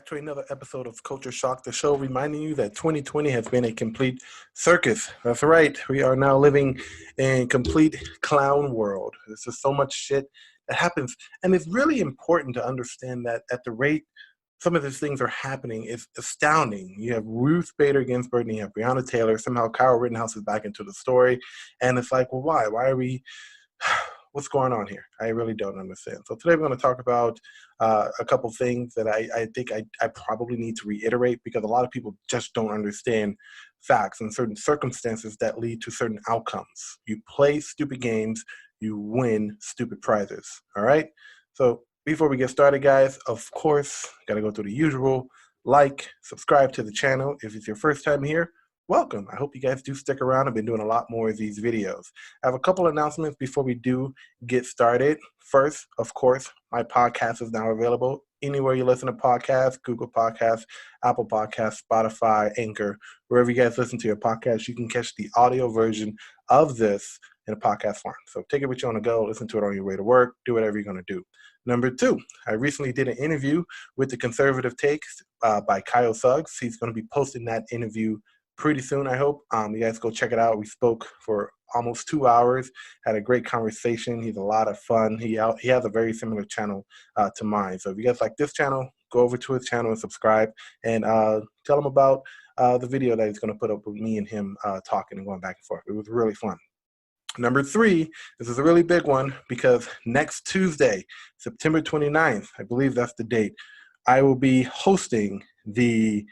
back to another episode of Culture Shock, the show reminding you that 2020 has been a complete circus. That's right. We are now living in complete clown world. There's just so much shit that happens. And it's really important to understand that at the rate some of these things are happening, it's astounding. You have Ruth Bader Ginsburg and you have Brianna Taylor. Somehow Kyle Rittenhouse is back into the story. And it's like, well, why? Why are we... What's going on here? I really don't understand. So today we're going to talk about a couple things that I think I probably need to reiterate because a lot of people just don't understand facts and certain circumstances that lead to certain outcomes. You play stupid games, you win stupid prizes. All right? So before we get started, guys, of course, got to go through the usual. Like, subscribe to the channel. If it's your first time here, welcome. I hope you guys do stick around. I've been doing a lot more of these videos. I have a couple announcements before we do get started. First, of course, my podcast is now available anywhere you listen to podcasts, Google Podcasts, Apple Podcasts, Spotify, Anchor, wherever you guys listen to your podcast, you can catch the audio version of this in a podcast form. So take it with you on the go, listen to it on your way to work, do whatever you're going to do. Number two, I recently did an interview with the Conservative Takes by Kyle Suggs. He's going to be posting that interview pretty soon, I hope. You guys go check it out. We spoke for almost 2 hours, had a great conversation. He's a lot of fun. He has a very similar channel to mine. So if you guys like this channel, go over to his channel and subscribe and tell him about the video that he's going to put up with me and him talking and going back and forth. It was really fun. Number three, this is a really big one because next Tuesday, September 29th, I believe that's the date, I will be hosting the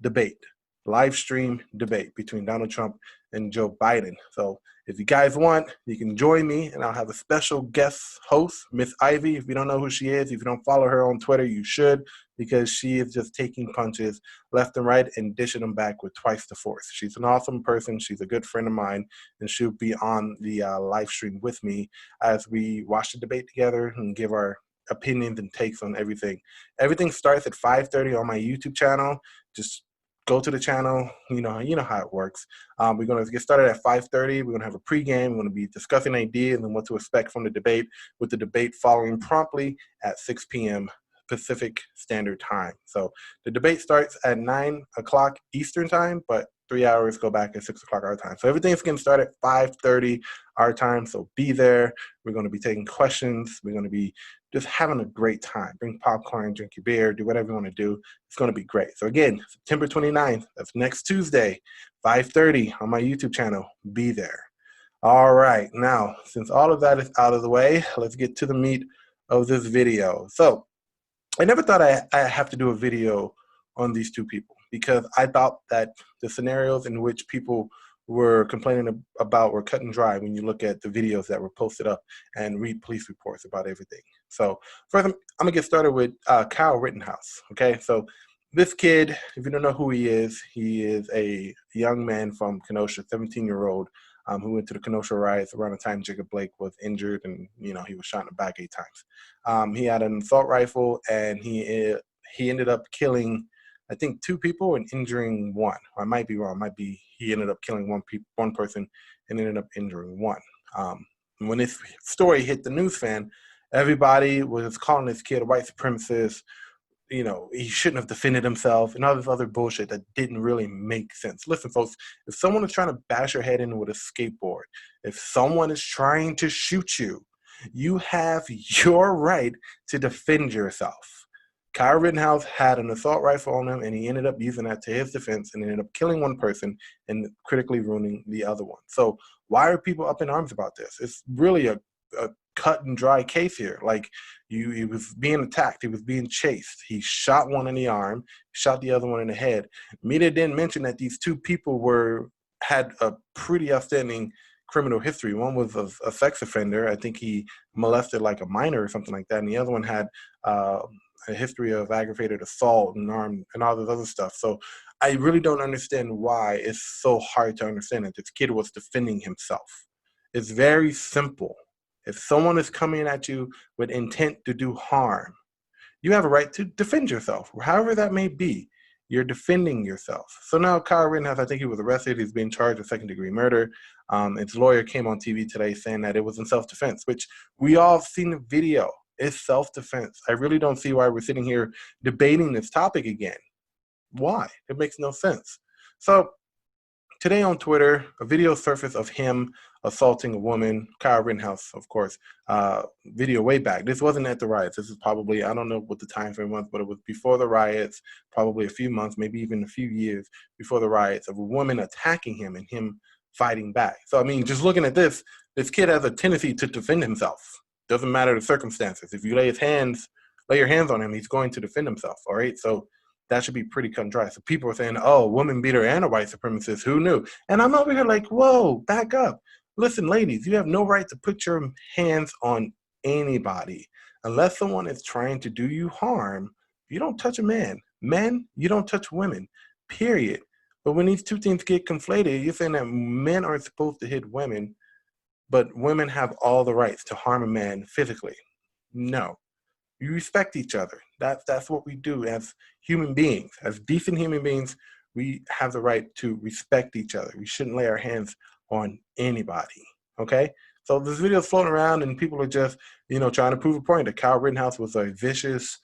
debate. Live stream debate between Donald Trump and Joe Biden. So if you guys want, you can join me and I'll have a special guest host, Miss Ivy. If you don't know who she is, if you don't follow her on Twitter, you should, because she is just taking punches left and right and dishing them back with twice the force. She's an awesome person. She's a good friend of mine, and she'll be on the live stream with me as we watch the debate together and give our opinions and takes on everything. Everything starts at 5:30 on my YouTube channel. Just go to the channel, you know how it works. We're going to get started at 5:30. We're going to have a pregame. We're going to be discussing ideas and what to expect from the debate, with the debate following promptly at 6 p.m. Pacific Standard Time. So the debate starts at 9 o'clock Eastern Time, but 3 hours go back at 6 o'clock our time. So everything's going to start at 5:30 our time, so be there. We're going to be taking questions. We're going to be just having a great time. Bring popcorn, drink your beer, do whatever you want to do. It's going to be great. So again, September 29th, that's next Tuesday, 5:30 on my YouTube channel. Be there. All right. Now, since all of that is out of the way, let's get to the meat of this video. So I never thought I have to do a video on these two people because I thought that the scenarios in which people were complaining about were cut and dry when you look at the videos that were posted up and read police reports about everything. So first, I'm going to get started with Kyle Rittenhouse. Okay, so this kid, if you don't know who he is a young man from Kenosha, 17-year-old, who went to the Kenosha riots around the time Jacob Blake was injured and, he was shot in the back 8 times. He had an assault rifle and he ended up killing, I think, 2 people and injuring 1. Or I might be wrong. Might be he ended up killing one person and ended up injuring 1. When this story hit the news fan, everybody was calling this kid a white supremacist. He shouldn't have defended himself and all this other bullshit that didn't really make sense. Listen, folks, if someone is trying to bash your head in with a skateboard, if someone is trying to shoot you, you have your right to defend yourself. Kyle Rittenhouse had an assault rifle on him, and he ended up using that to his defense and ended up killing 1 person and critically ruining the other one. So why are people up in arms about this? It's really a cut and dry case here. Like, he was being attacked. He was being chased. He shot 1 in the arm, shot the other one in the head. Media didn't mention that these 2 people had a pretty outstanding criminal history. One was a sex offender. I think he molested like a minor or something like that. And the other one had a history of aggravated assault and armed and all this other stuff. So I really don't understand why it's so hard to understand that this kid was defending himself. It's very simple. If someone is coming at you with intent to do harm, you have a right to defend yourself, however that may be. You're defending yourself. So now Kyle Rittenhouse, I think he was arrested. He's being charged with second-degree murder. His lawyer came on TV today saying that it was in self-defense, which we all seen the video. is self-defense. I really don't see why we're sitting here debating this topic again. Why? It makes no sense. So today on Twitter, a video surfaced of him assaulting a woman, Kyle Rittenhouse, of course, video way back. This wasn't at the riots. This is probably, I don't know what the time frame was, but it was before the riots, probably a few months, maybe even a few years before the riots, of a woman attacking him and him fighting back. So, I mean, just looking at this kid has a tendency to defend himself. Doesn't matter the circumstances. If you lay your hands on him, he's going to defend himself, all right? So that should be pretty cut and dry. So people are saying, oh, woman beater and a white supremacist, who knew? And I'm over here like, whoa, back up. Listen, ladies, you have no right to put your hands on anybody. Unless someone is trying to do you harm, you don't touch a man. Men, you don't touch women, period. But when these two things get conflated, you're saying that men aren't supposed to hit women, but women have all the rights to harm a man physically. No. You respect each other. That's what we do as human beings. As decent human beings, we have the right to respect each other. We shouldn't lay our hands on anybody, okay? So this video is floating around and people are just, trying to prove a point that Kyle Rittenhouse was a vicious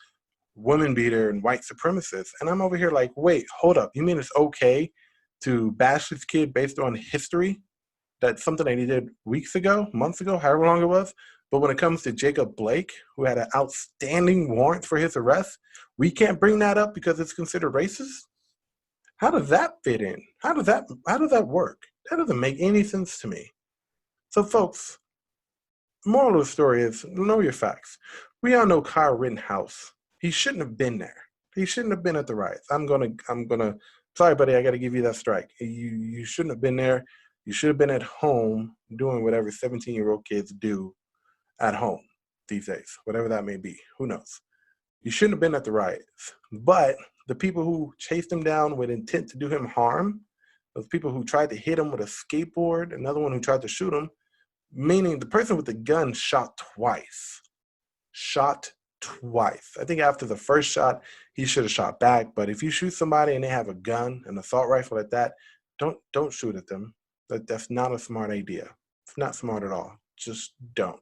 woman beater and white supremacist. And I'm over here like, wait, hold up. You mean it's okay to bash this kid based on history? That's something that he did weeks ago, months ago, however long it was. But when it comes to Jacob Blake, who had an outstanding warrant for his arrest, we can't bring that up because it's considered racist? How does that fit in? How does that work? That doesn't make any sense to me. So folks, the moral of the story is know your facts. We all know Kyle Rittenhouse. He shouldn't have been there. He shouldn't have been at the riots. I'm gonna sorry buddy, I gotta give you that strike. You shouldn't have been there. You should have been at home doing whatever 17-year-old kids do at home these days, whatever that may be. Who knows? You shouldn't have been at the riots. But the people who chased him down with intent to do him harm, those people who tried to hit him with a skateboard, another one who tried to shoot him, meaning the person with the gun shot twice. Shot twice. I think after the first shot, he should have shot back. But if you shoot somebody and they have a gun, an assault rifle like that, don't shoot at them. That's not a smart idea. It's not smart at all. Just don't.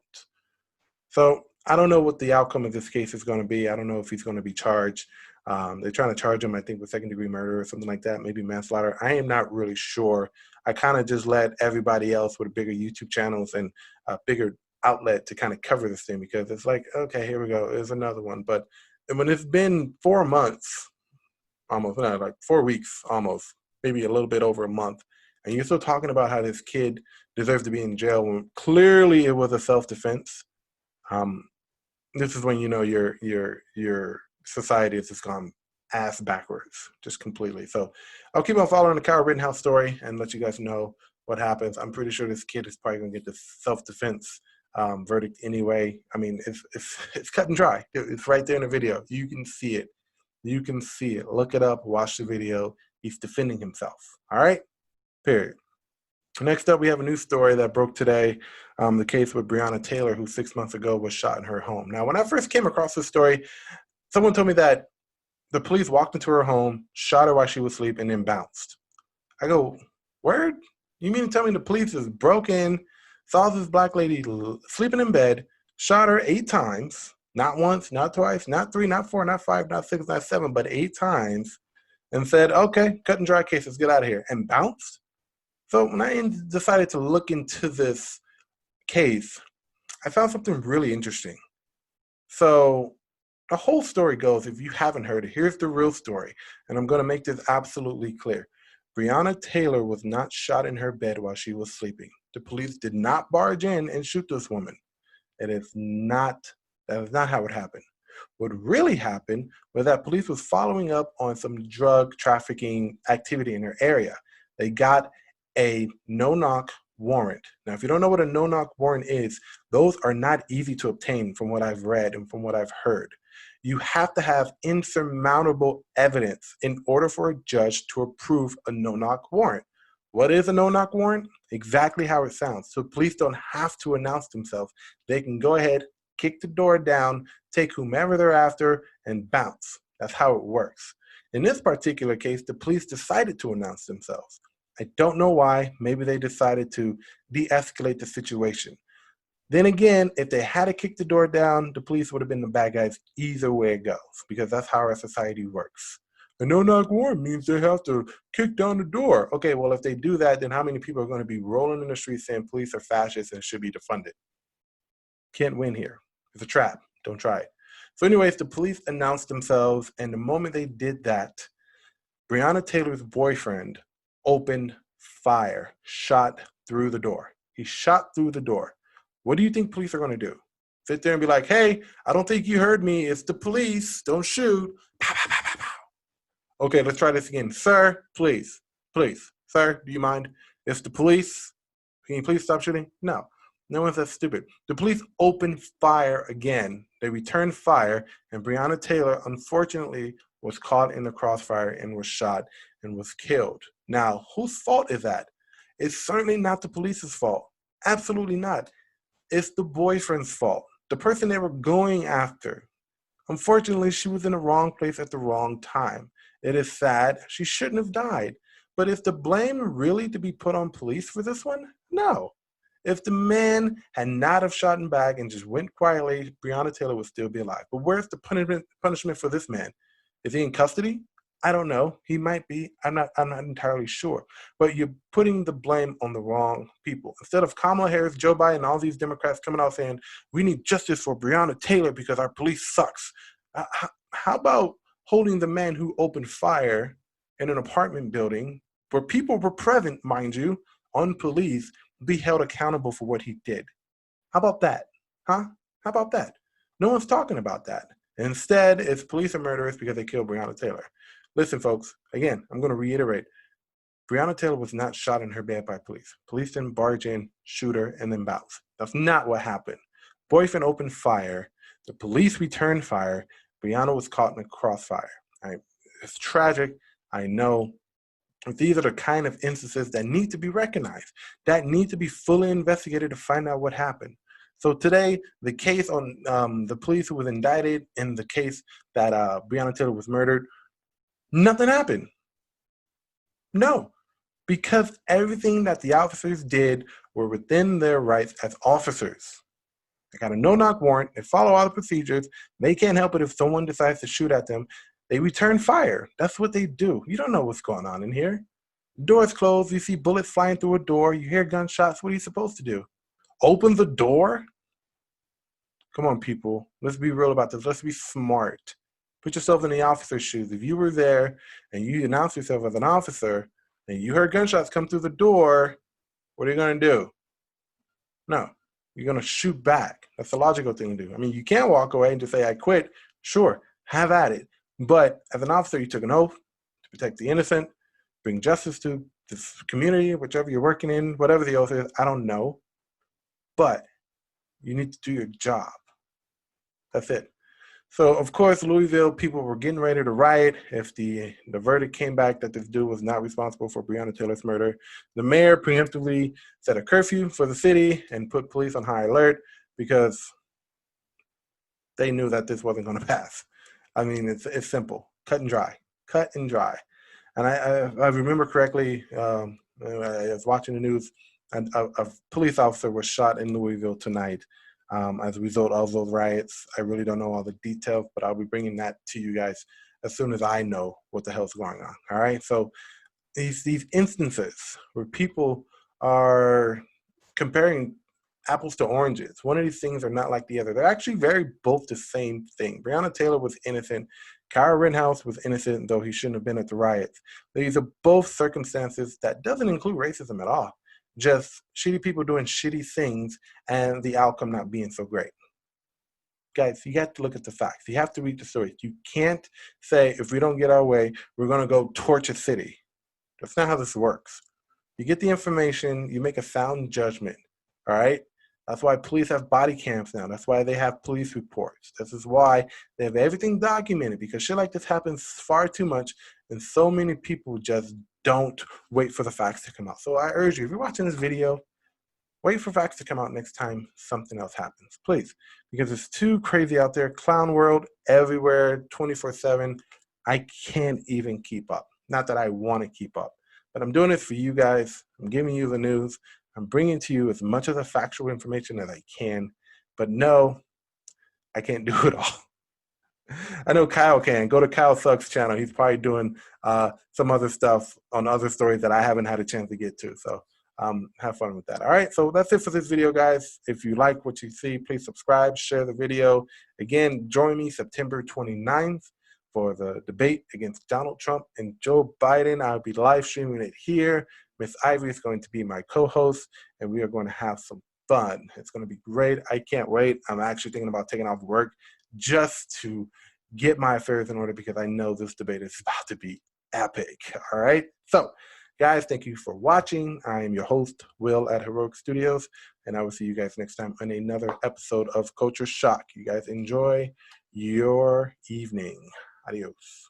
So I don't know what the outcome of this case is going to be. I don't know if he's going to be charged. They're trying to charge him, I think, with second-degree murder or something like that, maybe manslaughter. I am not really sure. I kind of just let everybody else with bigger YouTube channels and a bigger outlet to kind of cover this thing because it's like, okay, here we go. There's another one. But when it's been 4 months, almost, no, like 4 weeks almost, maybe a little bit over a month, and you're still talking about how this kid deserves to be in jail when clearly it was a self-defense. This is when you know your society has just gone ass backwards, just completely. So I'll keep on following the Kyle Rittenhouse story and let you guys know what happens. I'm pretty sure this kid is probably gonna get the self-defense verdict anyway. I mean, it's cut and dry. It's right there in the video. You can see it. You can see it. Look it up. Watch the video. He's defending himself. All right. Period. Next up, we have a new story that broke today, the case with Brianna Taylor, who 6 months ago was shot in her home. Now, when I first came across this story, someone told me that the police walked into her home, shot her while she was asleep, and then bounced. I go, word? You mean to tell me the police is broken, saw this black lady sleeping in bed, shot her 8 times, not once, not twice, not 3, not 4, not 5, not 6, not 7, but 8 times, and said, okay, cut and dry case, let's get out of here, and bounced? So when I decided to look into this case, I found something really interesting. So the whole story goes, if you haven't heard it, here's the real story. And I'm going to make this absolutely clear. Brianna Taylor was not shot in her bed while she was sleeping. The police did not barge in and shoot this woman. That is not how it happened. What really happened was that police was following up on some drug trafficking activity in her area. They got a no-knock warrant. Now, if you don't know what a no-knock warrant is, those are not easy to obtain from what I've read and from what I've heard. You have to have insurmountable evidence in order for a judge to approve a no-knock warrant. What is a no-knock warrant? Exactly how it sounds. So police don't have to announce themselves. They can go ahead, kick the door down, take whomever they're after, and bounce. That's how it works. In this particular case, the police decided to announce themselves. I don't know why. Maybe they decided to de-escalate the situation. Then again, if they had to kick the door down, the police would have been the bad guys either way it goes, because that's how our society works. A no-knock warrant means they have to kick down the door. Okay, well, if they do that, then how many people are going to be rolling in the streets saying police are fascists and should be defunded? Can't win here. It's a trap. Don't try it. So anyways, the police announced themselves, and the moment they did that, Brianna Taylor's boyfriend opened fire, shot through the door. He shot through the door. What do you think police are going to do? Sit there and be like, hey, I don't think you heard me. It's the police. Don't shoot. Pow, pow, pow, pow, pow. Okay, let's try this again. Sir, please, please. Sir, do you mind? It's the police. Can you please stop shooting? No. No one's that stupid. The police opened fire again. They returned fire, and Brianna Taylor, unfortunately, was caught in the crossfire and was shot and was killed. Now, whose fault is that? It's certainly not the police's fault. Absolutely not. It's the boyfriend's fault. The person they were going after. Unfortunately, she was in the wrong place at the wrong time. It is sad. She shouldn't have died. But is the blame really to be put on police for this one? No. If the man had not have shot him back and just went quietly, Brianna Taylor would still be alive. But where's the punishment for this man? Is he in custody? I don't know. He might be. I'm not entirely sure. But you're putting the blame on the wrong people. Instead of Kamala Harris, Joe Biden, all these Democrats coming out saying, we need justice for Brianna Taylor because our police sucks. How about holding the man who opened fire in an apartment building where people were present, mind you, on police, be held accountable for what he did? How about that? Huh? How about that? No one's talking about that. Instead, it's police are murderers because they killed Brianna Taylor. Listen, folks, again, I'm going to reiterate. Brianna Taylor was not shot in her bed by police. Police didn't barge in, shoot her, and then bounce. That's not what happened. Boyfriend opened fire. The police returned fire. Brianna was caught in a crossfire. It's tragic. I know. These are the kind of instances that need to be recognized, that need to be fully investigated to find out what happened. So today, the case on the police who was indicted in the case that Brianna Taylor was murdered, nothing happened. No, because everything that the officers did were within their rights as officers. They got a no-knock warrant. They follow all the procedures. They can't help it if someone decides to shoot at them. They return fire. That's what they do. You don't know what's going on in here. The door's closed. You see bullets flying through a door. You hear gunshots. What are you supposed to do? Open the door? Come on, people. Let's be real about this. Let's be smart. Put yourself in the officer's shoes. If you were there and you announced yourself as an officer and you heard gunshots come through the door, what are you going to do? No, you're going to shoot back. That's the logical thing to do. I mean, you can't walk away and just say, I quit. Sure, have at it. But as an officer, you took an oath to protect the innocent, bring justice to this community, whichever you're working in, whatever the oath is, I don't know. But you need to do your job. That's it. So, of course, Louisville people were getting ready to riot if the verdict came back that this dude was not responsible for Brianna Taylor's murder. The mayor preemptively set a curfew for the city and put police on high alert because they knew that this wasn't going to pass. I mean, it's simple, cut and dry, cut and dry. And I remember correctly, I was watching the news, and a police officer was shot in Louisville tonight. As a result of those riots. I really don't know all the details, but I'll be bringing that to you guys as soon as I know what the hell's going on. All right. So these instances where people are comparing apples to oranges, one of these things are not like the other. They're actually both the same thing. Brianna Taylor was innocent. Rittenhouse was innocent, though he shouldn't have been at the riots. These are both circumstances that doesn't include racism at all. Just shitty people doing shitty things and the outcome not being so great. Guys, you have to look at the facts. You have to read the stories. You can't say, if we don't get our way, we're going to go torch a city. That's not how this works. You get the information, you make a sound judgment, all right? That's why police have body cams now. That's why they have police reports. This is why they have everything documented, because shit like this happens far too much, and so many people just don't wait for the facts to come out. So I urge you, if you're watching this video, wait for facts to come out next time something else happens, please, because it's too crazy out there. Clown world everywhere, 24/7. I can't even keep up. Not that I want to keep up, but I'm doing this for you guys. I'm giving you the news. I'm bringing to you as much of the factual information as I can, but no, I can't do it all. I know Kyle can. Go to Kyle Suggs' channel. He's probably doing some other stuff on other stories that I haven't had a chance to get to. So have fun with that. All right, so that's it for this video, guys. If you like what you see, please subscribe, share the video. Again, join me September 29th for the debate against Donald Trump and Joe Biden. I'll be live streaming it here. Miss Ivy is going to be my co-host, and we are going to have some fun. It's going to be great. I can't wait. I'm actually thinking about taking off work just to get my affairs in order because I know this debate is about to be epic. All right. So, guys, thank you for watching. I am your host, Will at Heroic Studios, and I will see you guys next time on another episode of Culture Shock. You guys enjoy your evening. Adios.